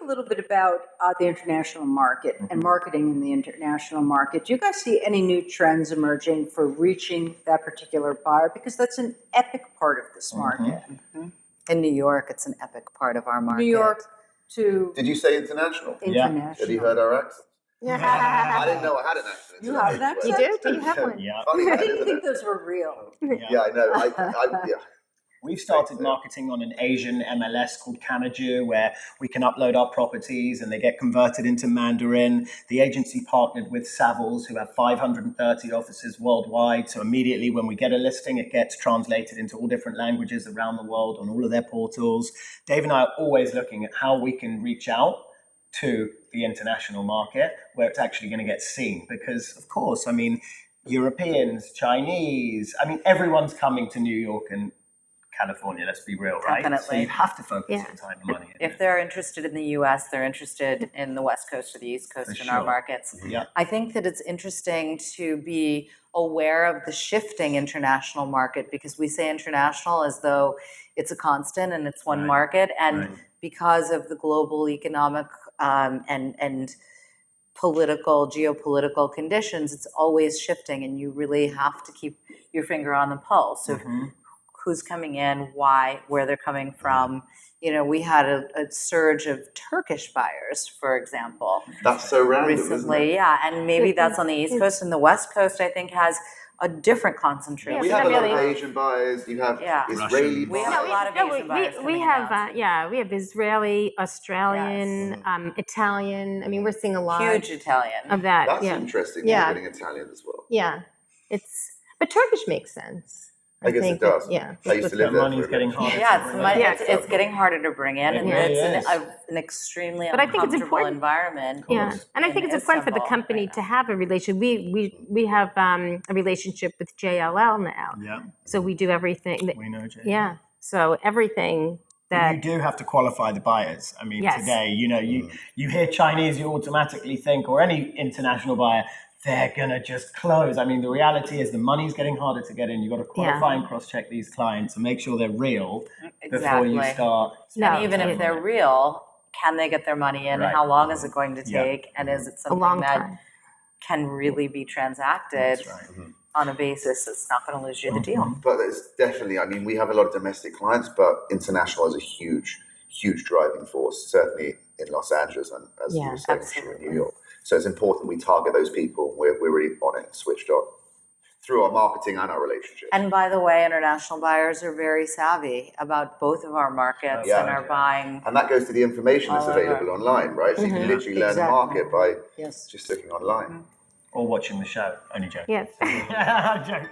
a little bit about the international market and marketing in the international market. Do you guys see any new trends emerging for reaching that particular buyer? Because that's an epic part of this market. In New York, it's an epic part of our market. New York to Did you say international? international. Have you heard our accent? Yeah. I didn't know I had an accent. You have an accent? You do? Do you have one? Yeah. Funny, I that, didn't isn't think it? those were real. Yeah, I know. Yeah. We've started marketing on an Asian MLS called Kanaju, where we can upload our properties and they get converted into Mandarin. The agency partnered with Savills, who have 530 offices worldwide. So immediately when we get a listing, it gets translated into all different languages around the world on all of their portals. Dave and I are always looking at how we can reach out to the international market where it's actually going to get seen. Because, of course, I mean, Europeans, Chinese, I mean, everyone's coming to New York and California, let's be real, right? Definitely. So you have to focus your time and money. If they're interested in the US, they're interested in the West Coast or the East Coast in our markets. Yeah. I think that it's interesting to be aware of the shifting international market, because we say international as though it's a constant and it's one market. And because of the global economic and geopolitical conditions, it's always shifting, and you really have to keep your finger on the pulse of who's coming in, why, where they're coming from. You know, we had a surge of Turkish buyers, for example, That's so random, isn't recently. it? Yeah, and maybe that's on the East Coast, and the West Coast, I think, has a different concentration. We have a lot of Asian buyers. You have Israeli We buyers. have a lot of Asian buyers. We have we have Israeli, Australian, Italian. I mean, we're seeing a lot Huge Italian of that. That's yeah. interesting. Yeah. You're getting Italian as well. Yeah, but Turkish makes sense. I guess think it does. Yeah, I used to live there. Money's getting harder. It's getting harder to bring in, and it's an extremely But I think it's uncomfortable important. environment. Yeah, and I think it's important for the company to have a relation. We have a relationship with JLL now. Yeah. So we do everything. We know, Jay. Yeah. So everything that you do have to qualify the buyers. I mean, today, you know, you hear Chinese, you automatically think, or any international buyer, they're going to just close. I mean, the reality is the money's getting harder to get in. You've got to qualify and cross-check these clients and make sure they're real before you start. And even if they're real, can they get their money in? How long is it going to take? And is it something that can really be transacted on a basis that's not going to lose you the deal? But it's definitely, I mean, we have a lot of domestic clients, but international is a huge driving force, certainly in Los Angeles and as you were saying, in New York. So it's important we target those people. We're really on it and switched on through our marketing and our relationship. And by the way, international buyers are very savvy about both of our markets and are buying. And that goes to the information that's available online, right? So you can literally learn the market by just looking online. Or watching the show. Only joking. yes. I'm joking.